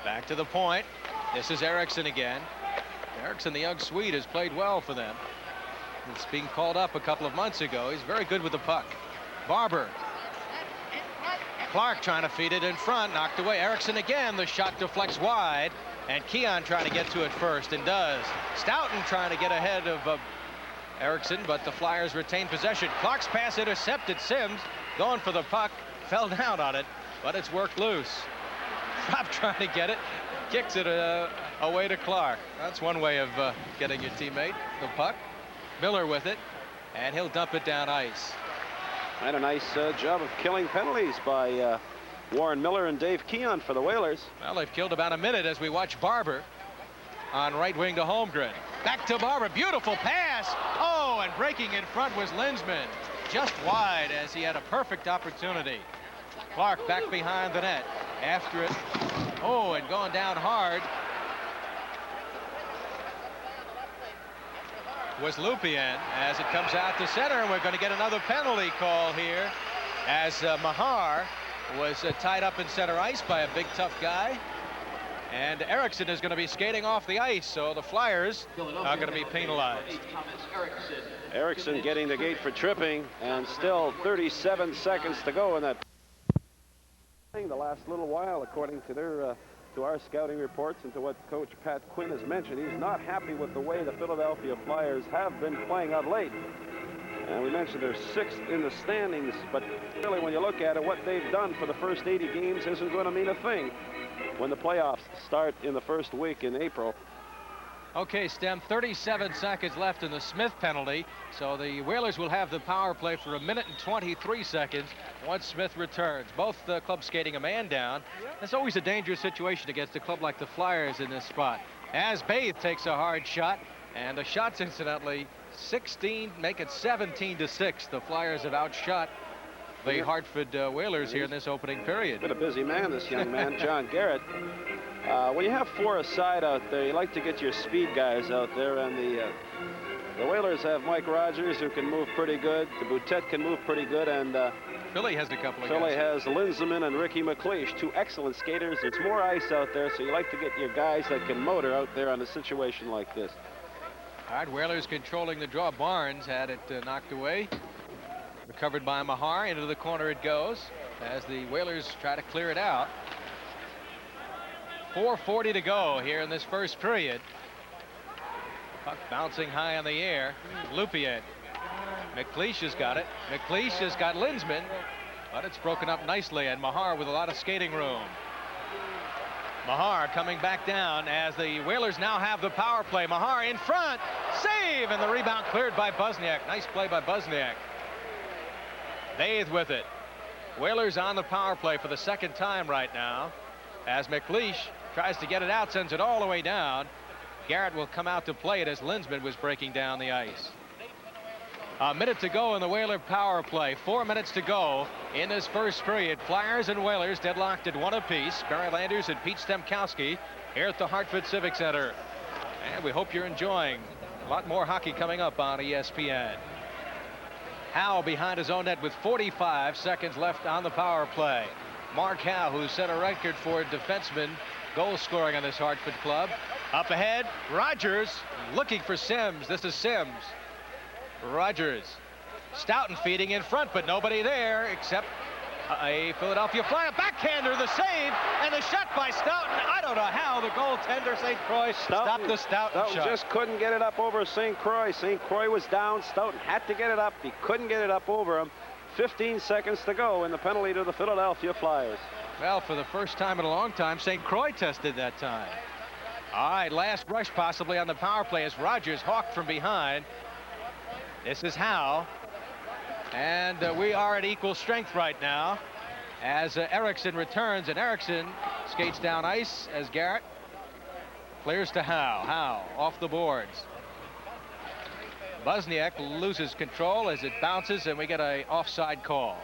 Back to the point. This is Erickson again. Erickson, the young Swede, has played well for them. It's being called up a couple of months ago. He's very good with the puck. Barber. Clark trying to feed it in front. Knocked away. Erickson again. The shot deflects wide. And Keon trying to get to it first and does. Stoughton trying to get ahead of Erickson, but the Flyers retain possession. Clark's pass intercepted. Sims going for the puck. Fell down on it, but it's worked loose. Prop trying to get it. Kicks it away to Clark. That's one way of getting your teammate the puck. Miller with it, and he'll dump it down ice. And a nice job of killing penalties by Warren Miller and Dave Keon for the Whalers. Well, they've killed about a minute as we watch Barber on right wing to Holmgren. Back to Barber. Beautiful pass. Oh, and breaking in front was Linsman. Just wide as he had a perfect opportunity. Clark back behind the net. After it. Oh, and going down hard was Lupien as it comes out to center, and we're going to get another penalty call here as Mahar was tied up in center ice by a big tough guy, and Erickson is going to be skating off the ice, so the Flyers are going to be penalized. Erickson getting the gate for tripping, and still 37 seconds to go in that the last little while, according to their to our scouting reports and to what Coach Pat Quinn has mentioned. He's not happy with the way the Philadelphia Flyers have been playing of late. And we mentioned they're 6th in the standings, but really when you look at it, what they've done for the first 80 games isn't going to mean a thing when the playoffs start in the first week in April. Okay, Stem, 37 seconds left in the Smith penalty, so the Whalers will have the power play for 1 minute and 23 seconds once Smith returns. Both clubs skating a man down. It's always a dangerous situation against a club like the Flyers in this spot. As Baith takes a hard shot, and the shots, incidentally, 16, make it 17-6. The Flyers have outshot the Hartford Whalers here in this opening period. Been a busy man, this young man, John Garrett. When you have 4 aside out there, you like to get your speed guys out there, and the Whalers have Mike Rogers, who can move pretty good. The Boutet can move pretty good, and Philly has a couple of Philly guys. has Linzeman and Ricky McLeish, 2 excellent skaters. There's more ice out there, so you like to get your guys that can motor out there on a situation like this. All right, Whalers controlling the draw. Barnes had it knocked away. Recovered by Mahar. Into the corner it goes as the Whalers try to clear it out. 4:40 to go here in this first period. Puck bouncing high in the air. Lupien. McLeish has got it. McLeish has got Linsman, but it's broken up nicely, and Mahar with a lot of skating room. Mahar coming back down as the Whalers now have the power play. Mahar in front. Save, and the rebound cleared by Busniak. Nice play by Busniak. Baith with it. Whalers on the power play for the second time right now as McLeish tries to get it out, sends it all the way down. Garrett will come out to play it as Linsman was breaking down the ice. A minute to go in the Whaler power play. 4 minutes to go in this first period. Flyers and Whalers deadlocked at 1 apiece. Barry Landers and Pete Stemkowski here at the Hartford Civic Center. And we hope you're enjoying a lot more hockey coming up on ESPN. Howe behind his own net with 45 seconds left on the power play. Mark Howe, who set a record for defenseman goal scoring on this Hartford club. Up ahead, Rogers looking for Sims. This is Sims. Rogers. Stoughton feeding in front, but nobody there except a Philadelphia Flyer. Backhander, the save, and the shot by Stoughton. I don't know how the goaltender, St. Croix, stopped the Stoughton shot. Just couldn't get it up over St. Croix. St. Croix was down. Stoughton had to get it up. He couldn't get it up over him. 15 seconds to go in the penalty to the Philadelphia Flyers. Well, for the first time in a long time, St. Croix tested that time. All right, last rush possibly on the power play as Rogers hawked from behind. This is Howe. And we are at equal strength right now as Erickson returns, and Erickson skates down ice as Garrett clears to Howe. Howe off the boards. Busniak loses control as it bounces, and we get an offside call.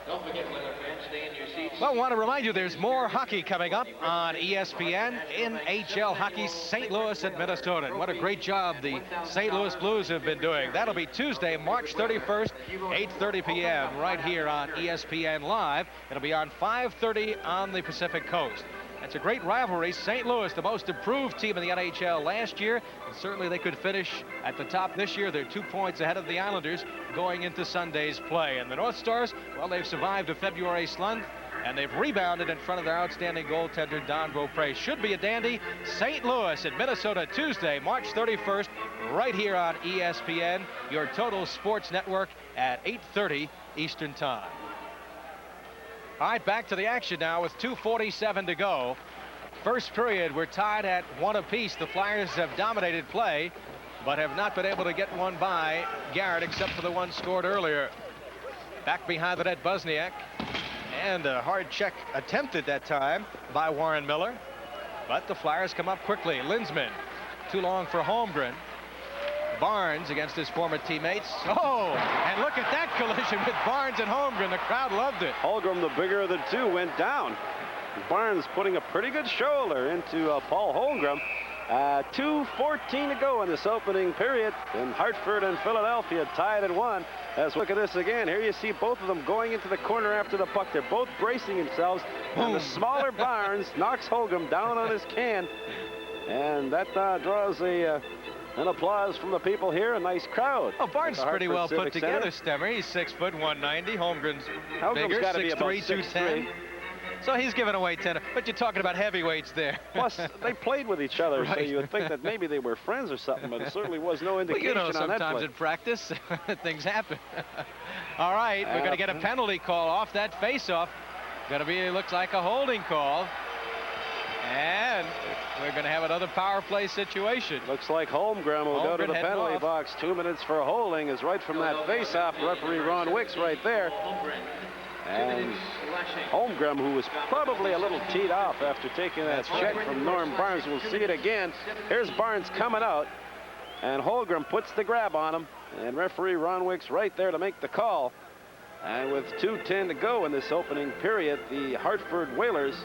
Don't forget, Whaler fans, stay in your seats. Well, I want to remind you there's more hockey coming up on ESPN. NHL hockey, St. Louis at Minnesota. And what a great job the St. Louis Blues have been doing. That'll be Tuesday, March 31st, 8:30 p.m. right here on ESPN Live. It'll be on 5:30 on the Pacific Coast. That's a great rivalry. St. Louis, the most improved team in the NHL last year, and certainly they could finish at the top this year. They're 2 points ahead of the Islanders going into Sunday's play. And the North Stars, well, they've survived a February slump, and they've rebounded in front of their outstanding goaltender, Don Beaupre. Should be a dandy. St. Louis at Minnesota Tuesday, March 31st, right here on ESPN, your total sports network at 8:30 Eastern Time. All right, back to the action now with 2:47 to go. First period, we're tied at 1 apiece. The Flyers have dominated play, but have not been able to get one by Garrett, except for the one scored earlier. Back behind the net, Busniak. And a hard check attempted that time by Warren Miller. But the Flyers come up quickly. Linsman, too long for Holmgren. Barnes against his former teammates. Oh, and look at that collision with Barnes and Holmgren. The crowd loved it. Holmgren, the bigger of the two, went down. Barnes putting a pretty good shoulder into Paul Holmgren. 2:14 to go in this opening period, and Hartford and Philadelphia tied at 1. As look at this again. Here you see both of them going into the corner after the puck. They're both bracing themselves. And the smaller Barnes knocks Holmgren down on his can, and that draws an applause from the people here. A nice crowd. Oh, Barnes is pretty well Civic put together, Center. Stemmer. He's 6 foot 190. Holmgren's bigger, got to be 6'3", about 210. So he's giving away 10. But you're talking about heavyweights there. Plus, they played with each other, so Right. you would think that maybe they were friends or something, but there certainly was no Well, indication you know, on that sometimes play. in practice, things happen. All right, we're going to get a penalty call off that face-off. Going to be, looks like a holding call. And we're going to have another power play situation. Looks like Holmgren will go to Holmgren the heading penalty off. box. 2 minutes for holding is right from that face-off. Referee Ron Wicks right there. And Holmgren, who was probably a little teed off after taking that check from Norm Barnes. We'll see it again. Here's Barnes coming out, and Holmgren puts the grab on him, and referee Ron Wicks right there to make the call. And with 2:10 to go in this opening period, the Hartford Whalers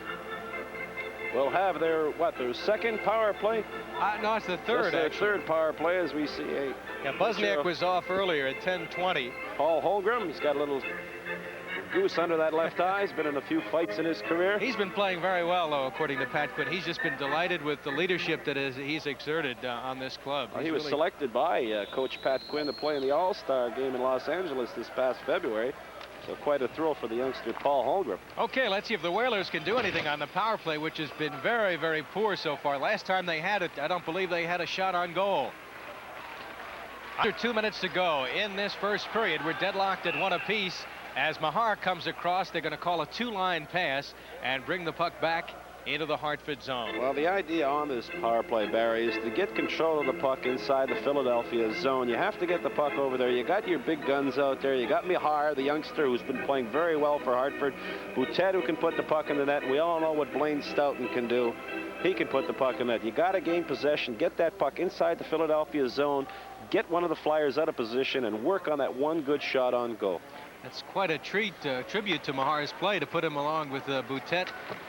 will have their second power play? No, it's the third, Their actually. third power play, as we see Yeah, Busniak was off earlier at 10:20. Paul Holmgren. He's got a little goose under that left eye. He's been in a few fights in his career. He's been playing very well, though, according to Pat Quinn. He's just been delighted with the leadership that he's exerted on this club. He was selected by Coach Pat Quinn to play in the All-Star game in Los Angeles this past February. So quite a thrill for the youngster Paul Holmgren. Okay, let's see if the Whalers can do anything on the power play, which has been very, very poor so far. Last time they had it, I don't believe they had a shot on goal. Under 2 minutes to go in this first period. We're deadlocked at 1 apiece. As Mahar comes across, they're going to call a 2-line pass and bring the puck back into the Hartford zone. Well, the idea on this power play, Barry, is to get control of the puck inside the Philadelphia zone. You have to get the puck over there. You got your big guns out there. You got Mahar, the youngster who's been playing very well for Hartford. Boutet, who can put the puck in the net. We all know what Blaine Stoughton can do. He can put the puck in the net. You got to gain possession, get that puck inside the Philadelphia zone, get one of the Flyers out of position, and work on that one good shot on goal. That's quite a tribute to Mahar's play to put him along with Boutet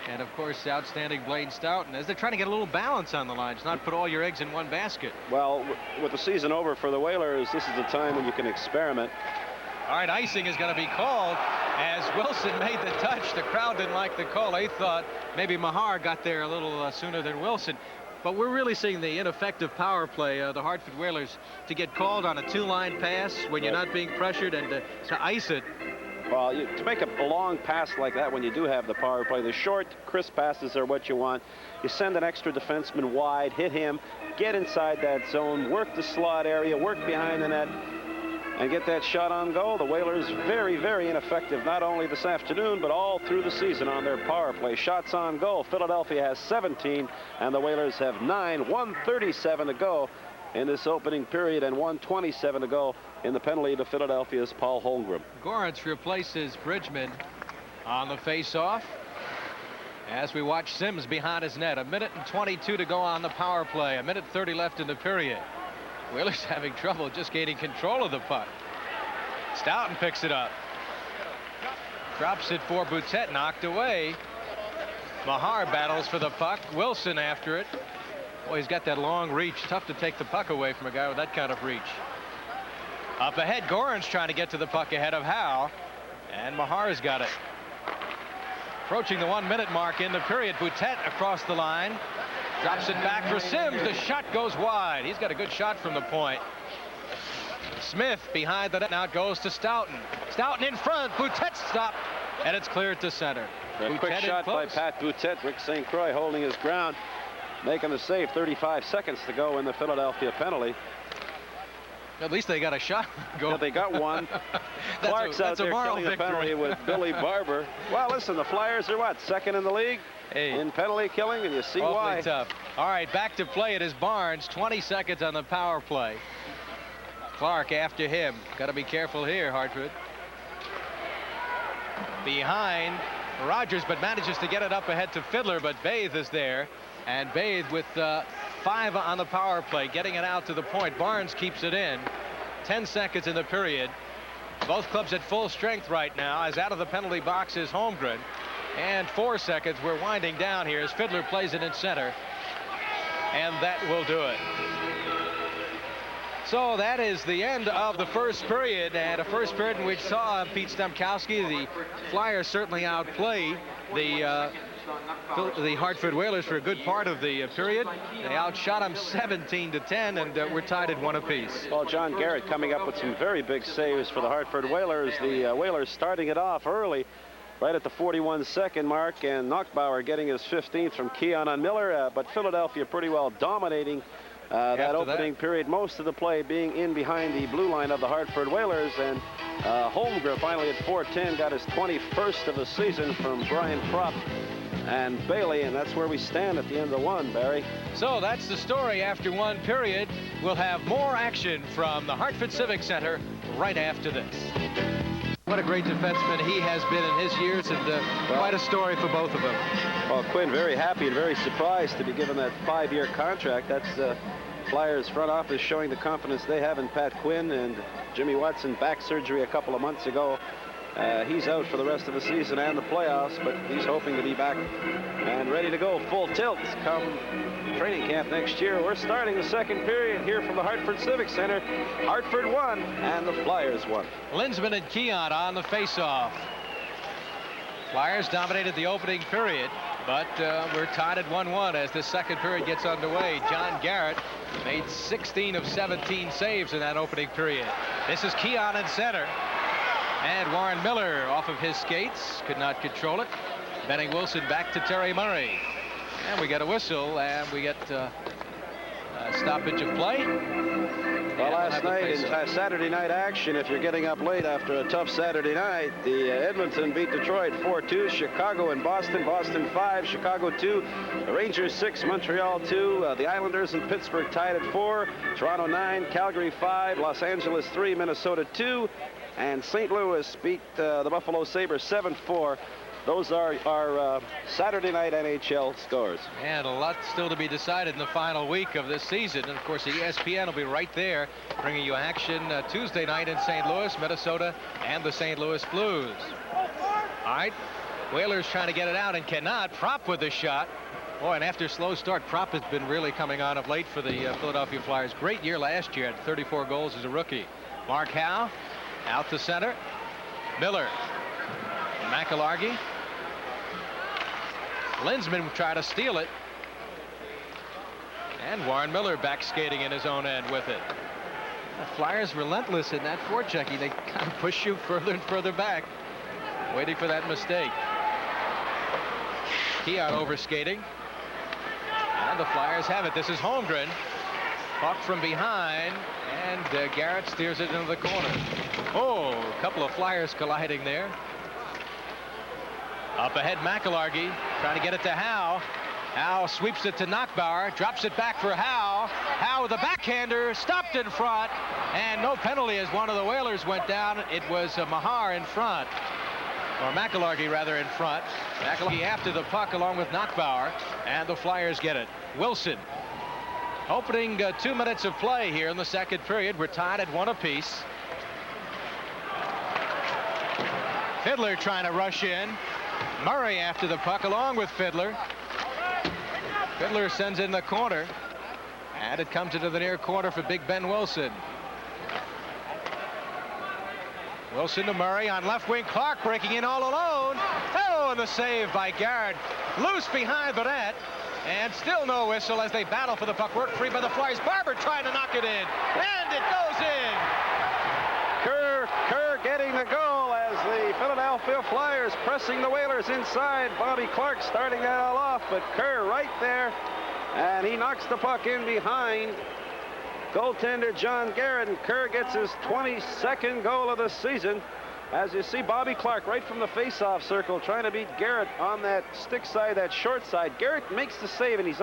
and, of course, outstanding Blaine Stoughton, as they're trying to get a little balance on the lines, not put all your eggs in one basket. Well, with the season over for the Whalers, this is the time when you can experiment. All right, icing is going to be called as Wilson made the touch. The crowd didn't like the call. They thought maybe Mahar got there a little sooner than Wilson. But we're really seeing the ineffective power play, the Hartford Whalers, to get called on a 2-line pass when you're not being pressured, and to ice it. Well, to make a long pass like that when you do have the power play, the short, crisp passes are what you want. You send an extra defenseman wide, hit him, get inside that zone, work the slot area, work behind the net, and get that shot on goal. The Whalers very, very ineffective, not only this afternoon, but all through the season on their power play. Shots on goal. Philadelphia has 17, and the Whalers have 9. 1:37 to go in this opening period, and 1:27 to go in the penalty to Philadelphia's Paul Holmgren. Gorance replaces Bridgman on the face-off as we watch Sims behind his net. 1:22 to go on the power play. 1:30 left in the period. Whalers having trouble just gaining control of the puck. Stoughton picks it up. Drops it for Boutet, knocked away. Mahar battles for the puck. Wilson after it. Boy, he's got that long reach. Tough to take the puck away from a guy with that kind of reach. Up ahead, Goran's trying to get to the puck ahead of Howe. And Mahar's got it. Approaching the 1-minute mark in the period. Boutet across the line. Drops it back for Sims. The shot goes wide. He's got a good shot from the point. Smith behind the net. Now it goes to Stoughton. Stoughton in front. Boutet stopped. And it's cleared to center. A quick shot by Pat Boutet. Rick St. Croix holding his ground, making the save. 35 seconds to go in the Philadelphia penalty. At least they got a shot. Yeah, they got one. Clark's out there killing the penalty with Billy Barber. Well, listen, the Flyers are what, second in the league in penalty killing, and you see why. Tough. All right, back to play. It is Barnes. 20 seconds on the power play. Clark after him. Got to be careful here, Hartford. Behind Rogers, but manages to get it up ahead to Fiddler, but Bathe is there, and Bathe with 5 on the power play, getting it out to the point. Barnes keeps it in. 10 seconds in the period. Both clubs at full strength right now, as out of the penalty box is Holmgren. And 4 seconds. We're winding down here as Fiddler plays it in center, and that will do it. So that is the end of the first period, and a first period in which saw Pete Stemkowski. The Flyers certainly outplayed the Hartford Whalers for a good part of the period. They outshot them 17-10, and we're tied at 1 apiece. Well, John Garrett coming up with some very big saves for the Hartford Whalers. The Whalers starting it off early, right at the 41-second mark, and Knockbauer getting his 15th from Keon on Miller, but Philadelphia pretty well dominating that opening period, most of the play being in behind the blue line of the Hartford Whalers, and Holmgren finally at 4:10 got his 21st of the season from Brian Propp and Bailey, and that's where we stand at the end of 1, Barry. So that's the story after 1 period. We'll have more action from the Hartford Civic Center right after this. What a great defenseman he has been in his years, and quite a story for both of them. Well, Quinn very happy and very surprised to be given that 5-year contract. That's Flyers front office showing the confidence they have in Pat Quinn, and Jimmy Watson back surgery a couple of months ago. He's out for the rest of the season and the playoffs, but he's hoping to be back and ready to go full tilt come training camp next year. We're starting the second period here from the Hartford Civic Center. Hartford won and the Flyers won. Linsman and Keon on the faceoff. Flyers dominated the opening period, but we're tied at 1-1 as the second period gets underway. John Garrett made 16 of 17 saves in that opening period. This is Keon in center. And Warren Miller off of his skates, could not control it. Benning Wilson back to Terry Murray. And we get a whistle, and we get a stoppage of play. Well, last night in Saturday night action, if you're getting up late after a tough Saturday night, the Edmonton beat Detroit 4-2, Chicago and Boston. Boston 5, Chicago 2, the Rangers 6, Montreal 2, the Islanders and Pittsburgh tied at 4, Toronto 9, Calgary 5, Los Angeles 3, Minnesota 2, and St. Louis beat the Buffalo Sabres 7-4. Those are our Saturday night NHL scores. And a lot still to be decided in the final week of this season. And of course, ESPN will be right there bringing you action Tuesday night in St. Louis, Minnesota, and the St. Louis Blues. All right, Whalers trying to get it out and cannot. Propp with the shot. Boy, and after a slow start, Propp has been really coming on of late for the Philadelphia Flyers. Great year last year at 34 goals as a rookie. Mark Howe out to center. Miller. McIlhargey. Linsman tried to steal it. And Warren Miller back skating in his own end with it. The Flyers relentless in that forechecking. They kind of push you further and further back, waiting for that mistake. Keon over skating. And the Flyers have it. This is Holmgren. Puck from behind, and Garrett steers it into the corner. Oh, a couple of Flyers colliding there. Up ahead, McIlhargey trying to get it to Howe. Howe sweeps it to Knockbauer, drops it back for Howe. Howe with a backhander, stopped in front, and no penalty as one of the Whalers went down. It was Mahar in front, or McIlhargey rather in front. McIlhargey after the puck along with Knockbauer, and the Flyers get it. Wilson. Opening 2 minutes of play here in the second period. We're tied at 1 apiece. Fiddler trying to rush in. Murray after the puck along with Fiddler. Fiddler sends in the corner, and it comes into the near corner for Big Ben Wilson. Wilson to Murray on left wing. Clark breaking in all alone. Oh, Oh, and the save by Garrett. Loose behind the net. And still no whistle as they battle for the puck. Work free by the Flyers. Barber trying to knock it in. And it goes in. Kerr getting the goal as the Philadelphia Flyers pressing the Whalers inside. Bobby Clark starting that all off, but Kerr right there. And he knocks the puck in behind goaltender John Garrett, and Kerr gets his 22nd goal of the season. As you see, Bobby Clark right from the face-off circle trying to beat Garrett on that stick side, that short side. Garrett makes the save, and he's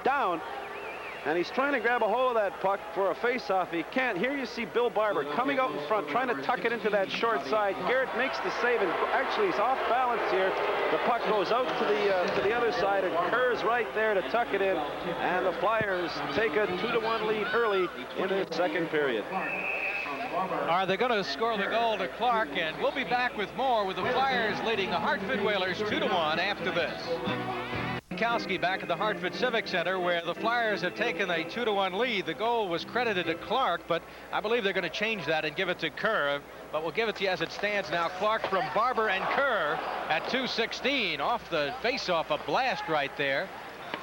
down, and he's trying to grab a hold of that puck for a face-off. He can't. Here you see Bill Barber coming out in front, trying to tuck it into that short side. Garrett makes the save, and actually he's off balance here. The puck goes out to the other side, and Kerr's right there to tuck it in, and the Flyers take a 2-1 lead early in the second period. Are they going to score the goal to Clark? And we'll be back with more, with the Flyers leading the Hartford Whalers 2-1 after this. Kowski back at the Hartford Civic Center, where the Flyers have taken a 2-1 lead. The goal was credited to Clark, but I believe they're going to change that and give it to Kerr. But we'll give it to you as it stands now. Clark from Barber and Kerr at 2:16. Off the face-off, a blast right there.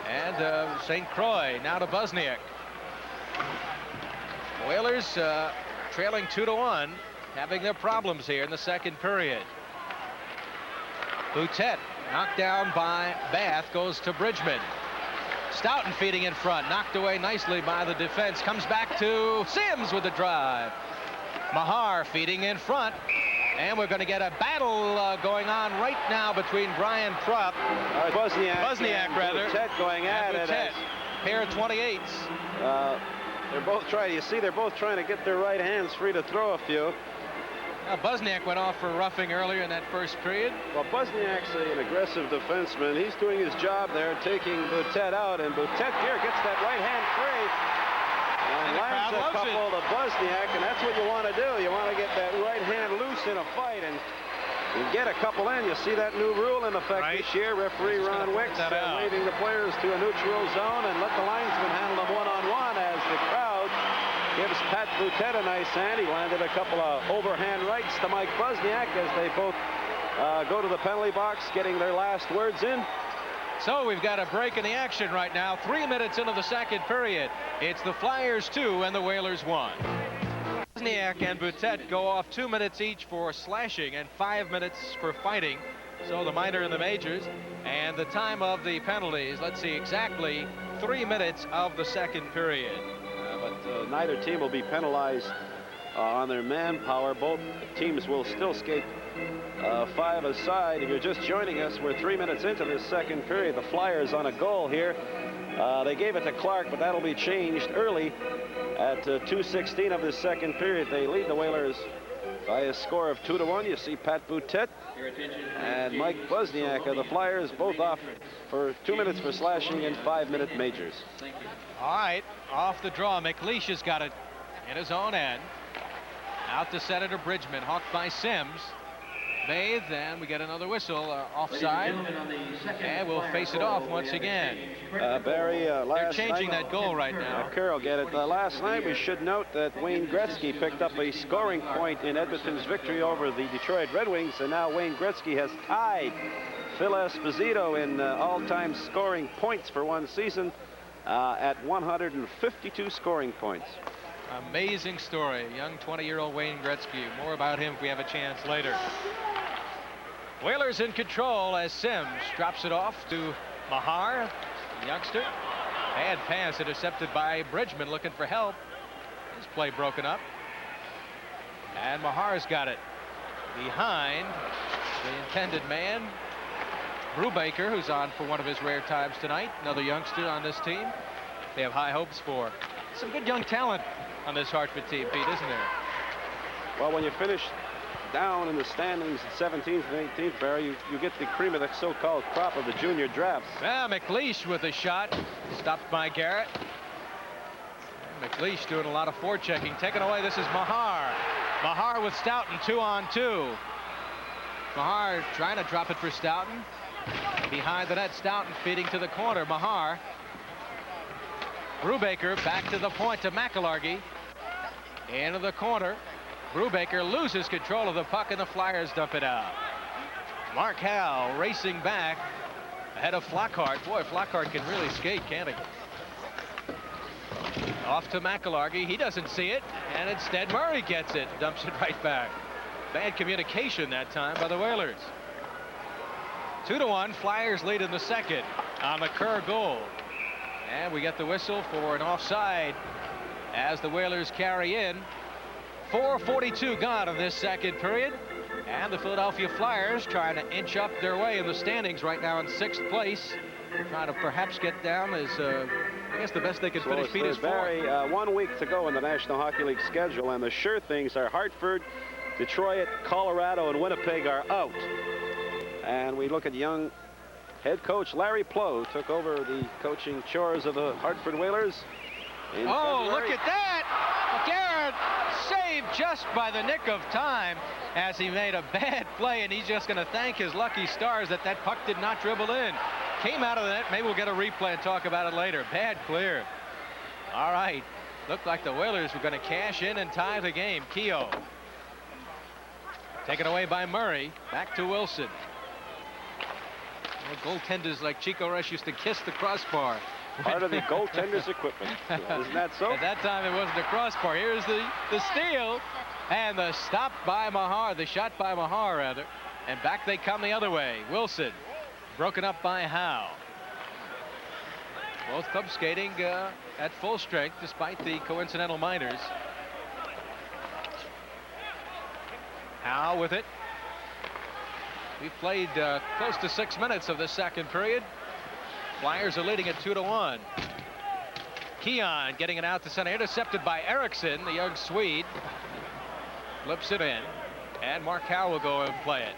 And St. Croix now to Bosniak. Whalers trailing 2-1, having their problems here in the second period. Boutet knocked down by Bath, goes to Bridgman. Stoughton feeding in front, knocked away nicely by the defense. Comes back to Sims with the drive. Mahar feeding in front. And we're going to get a battle going on right now between Brian Propp. Bosniak rather. Boutet going at it. Pair of 28s. They're both trying. You see, they're both trying to get their right hands free to throw a few. Bosniak went off for roughing earlier in that first period. Well, Bosniak's an aggressive defenseman. He's doing his job there, taking Boutet out, and Boutet here gets that right hand free and lands a couple to Bosniak, and that's what you want to do. You want to get that right hand loose in a fight, and you get a couple in. You see that new rule in effect this year. Referee Ron Wicks waving the players to a neutral zone and let the linesman handle them one-on-one as the crowd gives Pat Boutet a nice hand. He landed a couple of overhand rights to Mike Bosniak as they both go to the penalty box, getting their last words in. So we've got a break in the action right now. 3 minutes into the second period. It's the Flyers 2 and the Whalers 1. Bosniak and Boutet go off 2 minutes each for slashing and 5 minutes for fighting. So the minor and the majors. And the time of the penalties, let's see, exactly 3 minutes of the second period. But neither team will be penalized on their manpower. Both teams will still skate 5 aside. If you're just joining us, we're 3 minutes into this second period. The Flyers on a goal here. They gave it to Clark, but that'll be changed early at 2:16 of this second period. They lead the Whalers by a score of 2-1. You see Pat Boutet and Mike Bosniak of the Flyers both off for 2 minutes for slashing and 5-minute majors. All right, off the draw. McLeish has got it in his own end. Out to Senator Bridgman, hawked by Sims. Bathed, and we get another whistle, offside, and we'll face it off once again. Barry, they're changing that goal right now. Kerr will get it. Last night, we should note that Wayne Gretzky picked up a scoring point in Edmonton's victory over the Detroit Red Wings, and now Wayne Gretzky has tied Phil Esposito in all-time scoring points for one season at 152 scoring points. Amazing story. Young 20-year-old Wayne Gretzky. More about him if we have a chance later. Whalers in control as Sims drops it off to Mahar, the youngster. Bad pass intercepted by Bridgman, looking for help. His play broken up. And Mahar's got it behind the intended man. Brubaker, who's on for one of his rare times tonight. Another youngster on this team. They have high hopes for. Some good young talent on this Hartford team, Pete, isn't there? Well, when you finish down in the standings at 17th and 18th, Barry, you get the cream of the so-called crop of the junior drafts. McLeish with a shot, stopped by Garrett. McLeish doing a lot of forechecking. Taken away, this is Mahar. Mahar with Stoughton, 2-on-2. Mahar trying to drop it for Stoughton. Behind the net, Stoughton feeding to the corner. Mahar. Brubaker back to the point to McIllargy. Into the corner. Brubaker loses control of the puck, and the Flyers dump it out. Mark Howe racing back ahead of Flockhart. Boy, Flockhart can really skate, can't he? Off to McIllargey. He doesn't see it, and instead Murray gets it. Dumps it right back. Bad communication that time by the Whalers. 2-1. Flyers lead in the second on the Kerr goal. And we get the whistle for an offside as the Whalers carry in. 4:42 gone in this second period. And the Philadelphia Flyers trying to inch up their way in the standings right now in 6th place. Trying to perhaps get down as, I guess the best they can finish Pete is 4th. Barry, 1 week to go in the National Hockey League schedule, and the sure things are Hartford, Detroit, Colorado, and Winnipeg are out. And we look at young head coach Larry Plow took over the coaching chores of the Hartford Whalers. Oh, look at that! Garrett saved just by the nick of time as he made a bad play, and he's just going to thank his lucky stars that that puck did not dribble in. Came out of the net. Maybe we'll get a replay and talk about it later. Bad clear. All right. Looked like the Whalers were going to cash in and tie the game. Keogh. Taken away by Murray. Back to Wilson. Well, goaltenders like Chico Rush used to kiss the crossbar. Part of the goaltender's equipment. Isn't that so? At that time, it wasn't a crossbar. Here's the steal. And the stop by Mahar. The shot by Mahar, rather. And back they come the other way. Wilson. Broken up by Howe. Both clubs skating at full strength despite the coincidental minors. Howe with it. We've played close to 6 minutes of the second period. Flyers are leading at 2-1. Keon getting it out to center, intercepted by Eriksson, the young Swede. Flips it in, and Mark Howe will go and play it.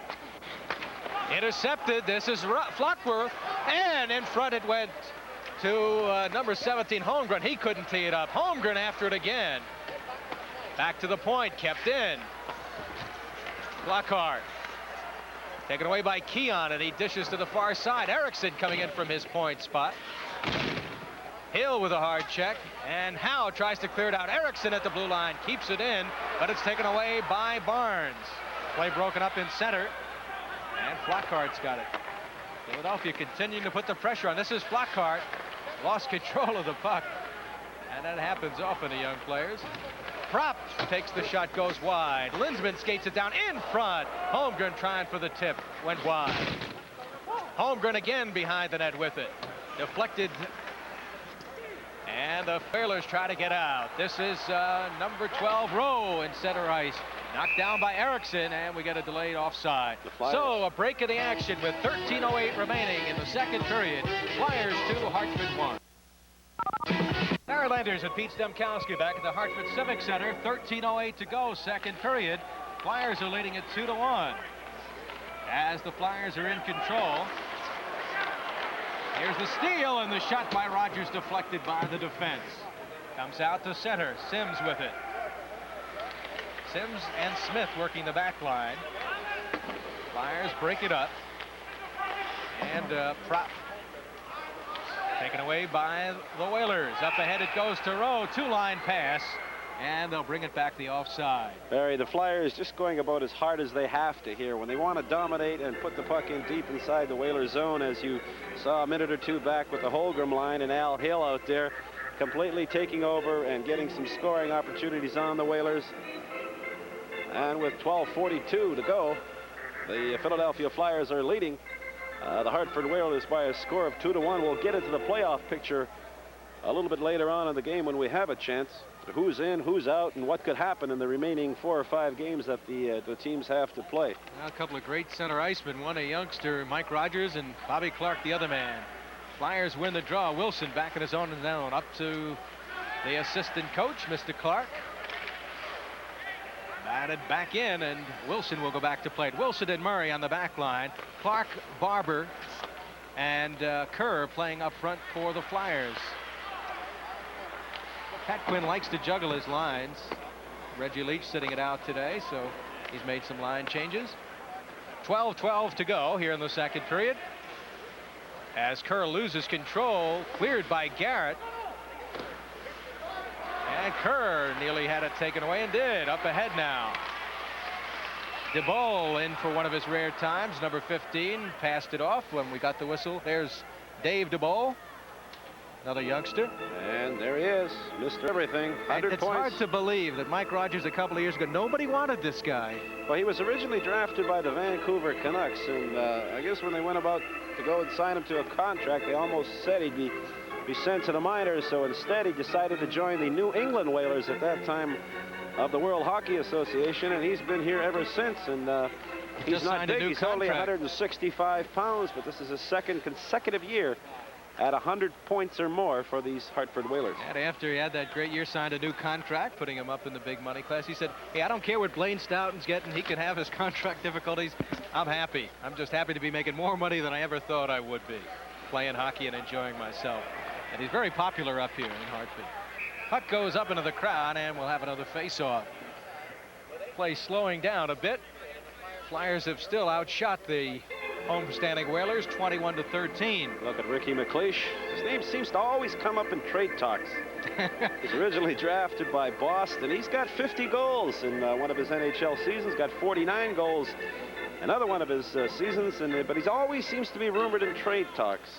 Intercepted. This is Flockworth, and in front it went to number 17 Holmgren. He couldn't tee it up. Holmgren after it again. Back to the point, kept in. Flockhart taken away by Keon, and he dishes to the far side. Eriksson coming in from his point spot. Hill with a hard check, and Howe tries to clear it out. Eriksson at the blue line keeps it in, but it's taken away by Barnes. Play broken up in center, and Flockhart's got it. Philadelphia continuing to put the pressure on. This is Flockhart. Lost control of the puck, and that happens often to young players. Prop takes the shot, goes wide. Lindsman skates it down in front. Holmgren trying for the tip, went wide. Holmgren again behind the net with it. Deflected, and the Whalers try to get out. This is number 12 Rowe in center ice. Knocked down by Eriksson, and we get a delayed offside. So a break in the action with 13:08 remaining in the second period. Flyers 2, Hartford 1. Larry Landers and Pete Stemkowski back at the Hartford Civic Center. 13:08 to go, second period. Flyers are leading at 2-1. As the Flyers are in control. Here's the steal, and the shot by Rogers deflected by the defense. Comes out to center. Sims with it. Sims and Smith working the back line. Flyers break it up. And Prop taken away by the Whalers. Up ahead it goes to Rowe. Two-line pass. And they'll bring it back the offside. Barry, the Flyers just going about as hard as they have to here. When they want to dominate and put the puck in deep inside the Whalers zone, as you saw a minute or two back with the Holmgren line and Al Hill out there, completely taking over and getting some scoring opportunities on the Whalers. And with 12:42 to go, the Philadelphia Flyers are leading the Hartford Whalers by a score of 2-1. We'll get into the playoff picture a little bit later on in the game when we have a chance. Who's in, who's out, and what could happen in the remaining 4 or 5 games that the teams have to play. Now, a couple of great center icemen. One a youngster, Mike Rogers, and Bobby Clark, the other man. Flyers win the draw. Wilson back in his own zone. Up to the assistant coach, Mr. Clark. Batted back in, and Wilson will go back to play. Wilson and Murray on the back line. Clark, Barber, and Kerr playing up front for the Flyers. Pat Quinn likes to juggle his lines. Reggie Leach sitting it out today, so he's made some line changes. 12:12 to go here in the second period. As Kerr loses control, cleared by Garrett. And Kerr nearly had it taken away and did. Up ahead now. DeBoll in for one of his rare times. Number 15 passed it off when we got the whistle. There's Dave DeBoll, another youngster. And there he is, Mr. Everything, 100 it's points. hard to believe that Mike Rogers a couple of years ago, nobody wanted this guy. Well, he was originally drafted by the Vancouver Canucks, and I guess when they went about to go and sign him to a contract, they almost said he'd be sent to the minors. So instead, he decided to join the New England Whalers at that time of the World Hockey Association, and he's been here ever since. And he's Just not signed a big. new He's only contract. 165 pounds, but this is his second consecutive year at 100 points or more for these Hartford Whalers. And after he had that great year, signed a new contract, putting him up in the big money class. He said, hey, I don't care what Blaine Stoughton's getting. He can have his contract difficulties. I'm happy. I'm just happy to be making more money than I ever thought I would be, playing hockey and enjoying myself. And he's very popular up here in Hartford. Puck goes up into the crowd, and we'll have another face-off. Play slowing down a bit. Flyers have still outshot the homestanding Whalers 21-13. Look at Ricky McLeish. His name seems to always come up in trade talks. He's originally drafted by Boston. He's got 50 goals in one of his NHL seasons, got 49 goals another one of his seasons, but he always seems to be rumored in trade talks.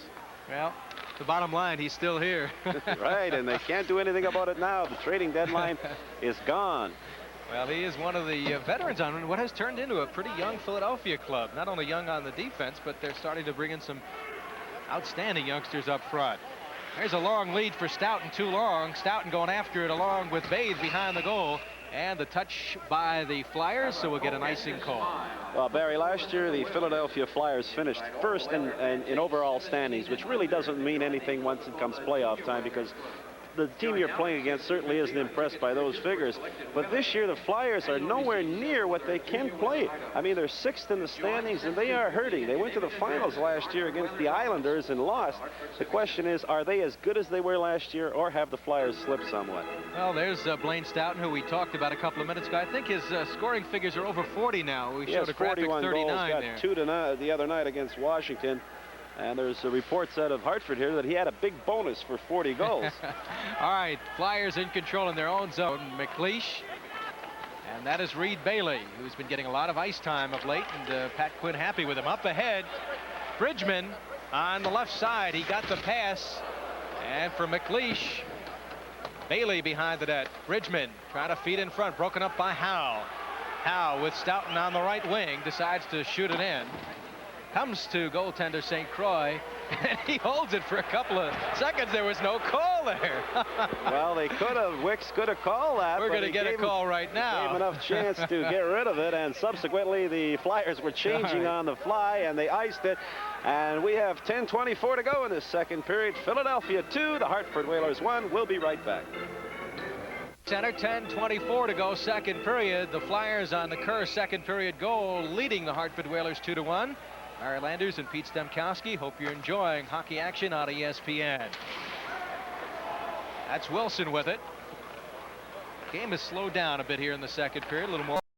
Well, the bottom line, he's still here. Right, and they can't do anything about it now. The trading deadline is gone. Well, he is one of the veterans on what has turned into a pretty young Philadelphia club. Not only young on the defense, but they're starting to bring in some outstanding youngsters up front. There's a long lead for Stoughton, too long. Stoughton going after it along with Bathe behind the goal. And the touch by the Flyers, so we'll get an icing call. Well, Barry, last year the Philadelphia Flyers finished first in overall standings, which really doesn't mean anything once it comes playoff time, because the team you're playing against certainly isn't impressed by those figures. But this year the Flyers are nowhere near what they can play. I mean, they're sixth in the standings, and they are hurting. They went to the finals last year against the Islanders and lost. The question is, are they as good as they were last year, or have the Flyers slipped somewhat? Well, there's Blaine Stoughton, who we talked about a couple of minutes ago. I think his scoring figures are over 40 now. We showed a graphic 41 39 goals, got there. 2 the other night against Washington. And there's reports out of Hartford here that he had a big bonus for 40 goals. All right, Flyers in control in their own zone. McLeish. And that is Reed Bailey, who's been getting a lot of ice time of late, and Pat Quinn happy with him. Up ahead, Bridgman on the left side. He got the pass. And for McLeish, Bailey behind the net. Bridgman trying to feed in front, broken up by Howe. Howe with Stoughton on the right wing, decides to shoot it in. Comes to goaltender St. Croix, and he holds it for a couple of seconds. There was no call there. Well, they could have. Wicks could have called that. We're going to get a call right now. Gave enough chance to get rid of it, and subsequently the Flyers were changing on the fly, and they iced it. And we have 10:24 to go in this second period. Philadelphia 2, the Hartford Whalers 1. We'll be right back. Center, 10:24 to go, second period. The Flyers on the Kerr second period goal, leading the Hartford Whalers 2-1. Larry Landers and Pete Stemkowski. Hope you're enjoying hockey action on ESPN. That's Wilson with it. Game has slowed down a bit here in the second period, a little more.